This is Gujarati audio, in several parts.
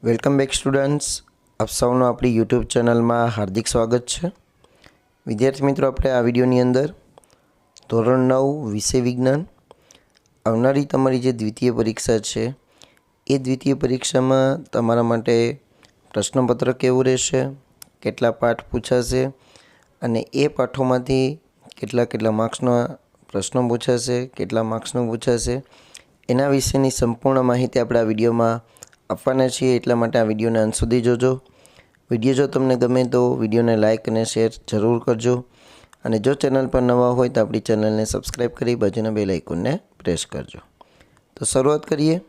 વેલકમ બેક સ્ટુડન્ટ્સ, આપ સૌનું આપણી યુટ્યુબ ચેનલમાં હાર્દિક સ્વાગત છે। વિદ્યાર્થી મિત્રો, આપણે આ વિડીયોની અંદર ધોરણ 9 વિષય વિજ્ઞાન આવનારી તમારી જે દ્વિતીય પરીક્ષા છે એ દ્વિતીય પરીક્ષામાં તમારા માટે પ્રશ્નપત્ર કેવું રહેશે, કેટલા પાઠ પૂછાશે અને એ પાઠોમાંથી કેટલા માર્ક્સના પ્રશ્નો પૂછાશે, કેટલા માર્ક્સનું પૂછાશે, એના વિશેની સંપૂર્ણ માહિતી આપણે આ વિડીયોમાં આપવાના છીએ। એટલા માટે આ વિડીયોને અંત સુધી જોજો। વિડીયો જો તમને ગમે તો વિડીયોને લાઇક અને શેર જરૂર કરજો અને જો ચેનલ પર નવા હોય તો આપણી ચેનલને સબસ્ક્રાઈબ કરી બાજુના બેલ આઇકોનને પ્રેસ કરજો। તો શરૂઆત કરીએ।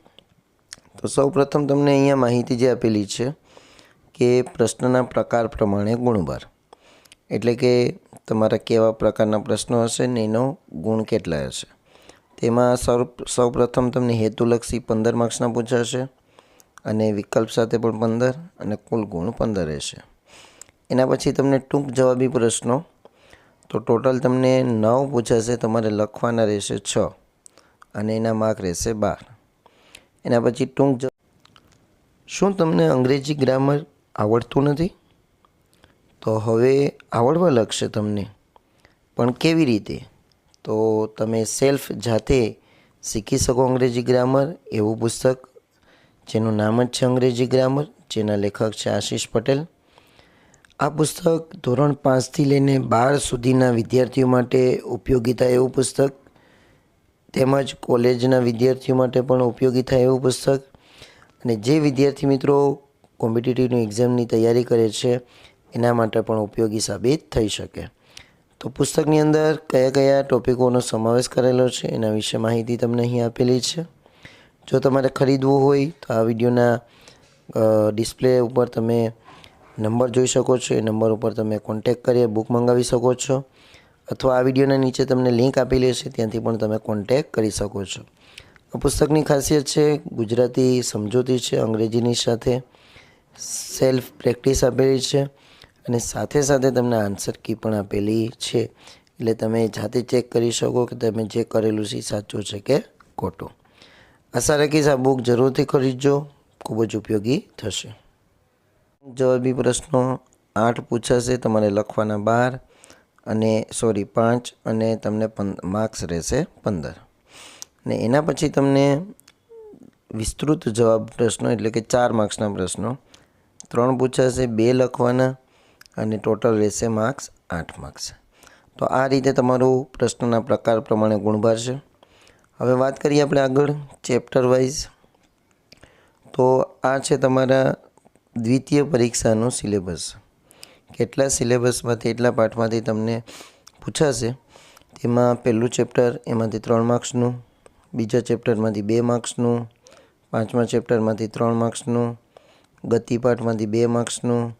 તો સૌપ્રથમ તમને અહીંયા માહિતી જે આપેલી છે કે પ્રશ્નના પ્રકાર પ્રમાણે ગુણભાર, એટલે કે તમારા કેવા પ્રકારના પ્રશ્નો હશે ને એનો ગુણ કેટલા હશે। તેમાં સૌપ્રથમ તમને હેતુલક્ષી 15 માર્ક્સના પૂછાશે અને વિકલ્પ સાથે પણ 15 અને કુલ ગુણ 15 રહેશે। એના પછી તમને ટૂંક જવાબી પ્રશ્નો, તો ટોટલ તમને 9 પૂછાશે, તમારે લખવાના રહેશે 6 અને એના માર્ક રહેશે 12। એના પછી શું તમને અંગ્રેજી ગ્રામર આવડતું નથી? તો હવે આવડવા લાગશે તમને, પણ કેવી રીતે? તો તમે સેલ્ફ જાતે શીખી શકો અંગ્રેજી ગ્રામર એવું પુસ્તક જેનું નામ જ છે અંગ્રેજી ગ્રામર, જેના લેખક છે આશીષ પટેલ। આ પુસ્તક ધોરણ 5થી લઈને 12 સુધીના વિદ્યાર્થીઓ માટે ઉપયોગી થાય એવું પુસ્તક, તેમજ કોલેજના વિદ્યાર્થીઓ માટે પણ ઉપયોગી થાય એવું પુસ્તક, અને જે વિદ્યાર્થી મિત્રો કોમ્પિટિટિવની એક્ઝામની તૈયારી કરે છે એના માટે પણ ઉપયોગી સાબિત થઈ શકે। તો પુસ્તકની અંદર કયા કયા ટોપિકોનો સમાવેશ કરેલો છે એના વિશે માહિતી તમને અહીં આપેલી છે। જો તમારે ખરીદવું હોય તો આ વિડીયોના ડિસ્પ્લે ઉપર તમે નંબર જોઈ શકો છો, એ નંબર ઉપર તમે કોન્ટેક કરી બુક મંગાવી શકો છો, અથવા આ વિડીયોના નીચે તમને લિંક આપેલી હશે ત્યાંથી પણ તમે કોન્ટેક કરી શકો છો। આ પુસ્તકની ખાસિયત છે ગુજરાતી સમજૂતી છે, અંગ્રેજીની સાથે સેલ્ફ પ્રેક્ટિસ આપેલી છે અને સાથે સાથે તમને આન્સર કી પણ આપેલી છે, એટલે તમે જાતે ચેક કરી શકો કે તમે જે કરેલું છે સાચું છે કે ખોટું। આશા રાખીશ આ બુક જરૂરથી ખરીદજો, ખૂબ જ ઉપયોગી થશે। જવાબી પ્રશ્નો 8 પૂછાશે, તમારે લખવાના 12 અને 5 અને તમને માર્ક્સ રહેશે 15। અને એના પછી તમને વિસ્તૃત જવાબ પ્રશ્નો એટલે કે 4 માર્ક્સના પ્રશ્નો 3 પૂછાશે, 2 લખવાના અને ટોટલ રહેશે માર્ક્સ 8 માર્ક્સ। તો આ રીતે તમારું પ્રશ્નના પ્રકાર પ્રમાણે ગુણભાર છે। હવે વાત કરીએ આપણે આગળ ચેપ્ટર વાઇઝ। તો આ છે તમારા દ્વિતીય પરીક્ષાનું સિલેબસ, કેટલા સિલેબસમાંથી એટલા પાઠમાંથી તમને પૂછાશે। તેમાં પહેલું ચેપ્ટર એમાંથી 3 માર્ક્સનું, બીજા ચેપ્ટરમાંથી 2 માર્ક્સનું, પાંચમા ચેપ્ટરમાંથી 3 માર્ક્સનું, ગતિ પાઠમાંથી 2 માર્ક્સનું,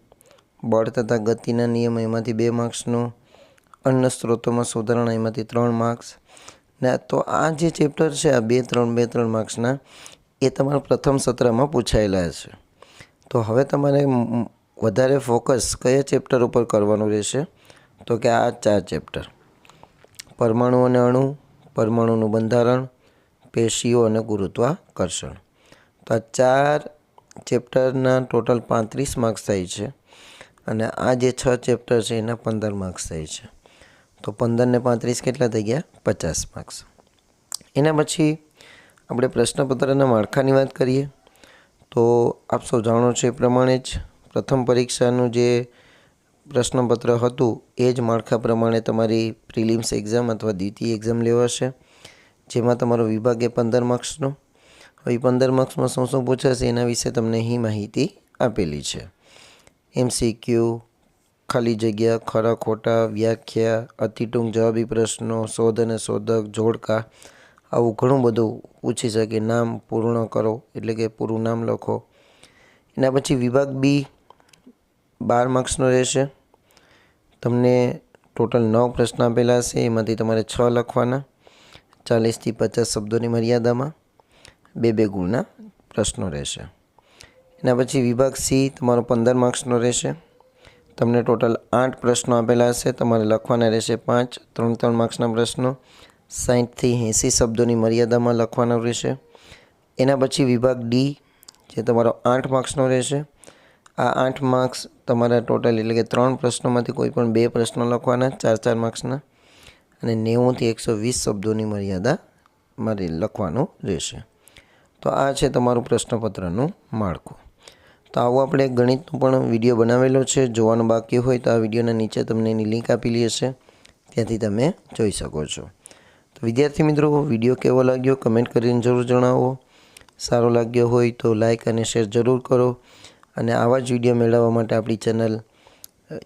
બળ તથા ગતિના નિયમ એમાંથી 2 માર્ક્સનું, અન્ય સ્ત્રોતોમાં સુધારણા એમાંથી 3 માર્ક્સ। ને તો આ જે ચેપ્ટર છે આ 2-3 માર્ક્સના એ તમારા પ્રથમ સત્રમાં પૂછાયેલા છે। તો હવે તમારે વધારે ફોકસ કયા ચેપ્ટર ઉપર કરવાનું રહેશે? તો કે આ 4 ચેપ્ટર, પરમાણુ અને અણુ, પરમાણુનું બંધારણ, પેશીઓ અને ગુરુત્વાકર્ષણ। તો આ 4 ચેપ્ટરના ટોટલ 35 માર્ક્સ થાય છે અને આ જે 6 ચેપ્ટર છે એના 15 માર્ક્સ થાય છે। તો 15 ને 35 કેટલા થઈ ગયા? 50 માર્ક્સ। એના પછી આપણે પ્રશ્નપત્રના માળખાની વાત કરીએ તો આપ સૌ જાણો છો એ પ્રમાણે જ પ્રથમ પરીક્ષાનું જે પ્રશ્નપત્ર હતું એ જ માળખા પ્રમાણે તમારી પ્રિલિમ્સ એક્ઝામ અથવા દ્વિતીય એક્ઝામ લેવાશે, જેમાં તમારો વિભાગ એ 15 માર્ક્સનો। હવે 15 માર્ક્સમાં શું પૂછાશે એના વિશે તમને અહીં માહિતી આપેલી છે। MCQ, ખાલી જગ્યા, ખરા ખોટા, વ્યાખ્યા, અતિ ટૂંક જવાબી પ્રશ્નો, શોધ અને શોધક, જોડકા, આવું ઘણું બધું પૂછી શકે। નામ પૂર્ણ કરો એટલે કે પૂરું નામ લખો। એના પછી વિભાગ બી 12 માર્ક્સનો રહેશે, તમને ટોટલ 9 પ્રશ્ન આપેલા હશે, એમાંથી તમારે 6 લખવાના, 40થી 50 શબ્દોની મર્યાદામાં, 2 ગુણના પ્રશ્નો રહેશે। એના પછી વિભાગ સી તમારો 15 માર્ક્સનો રહેશે, તમને ટોટલ 8 પ્રશ્નો આપેલા હશે, તમારે લખવાના રહેશે 5 3 માર્ક્સના પ્રશ્નો, 60થી 80 શબ્દોની મર્યાદામાં લખવાના રહેશે। એના પછી વિભાગ ડી જે તમારો 8 માર્ક્સનો રહેશે. આ 8 માર્ક્સ તમારા ટોટલ એટલે કે 3 પ્રશ્નોમાંથી કોઈ પણ 2 પ્રશ્નો લખવાના 4-4 માર્ક્સના અને 90 થી 120 શબ્દોની મર્યાદા મારે લખવાનું રહેશે. તો આ છે તમારું પ્રશ્નપત્રનું માળખું. તો આવો આપણે ગણિતનો પણ વિડીયો બનાવેલો છે. જોવાનું બાકી હોય તો આ વિડીયોના નીચે તમને એની લિંક આપેલી હશે, ત્યાંથી તમે જોઈ શકો છો. તો વિદ્યાર્થી મિત્રો, વિડીયો કેવો લાગ્યો કમેન્ટ કરીને જરૂર જણાવો. સારો લાગ્યો હોય તો લાઈક અને શેર જરૂર કરો અને આવા જ વિડીયો મેળવવા માટે આપણી ચેનલ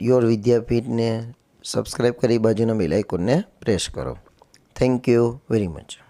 યોર વિદ્યાપીઠને સબસ્ક્રાઈબ કરી બાજુના બેલ આઇકોનને પ્રેસ કરો. Thank you very much.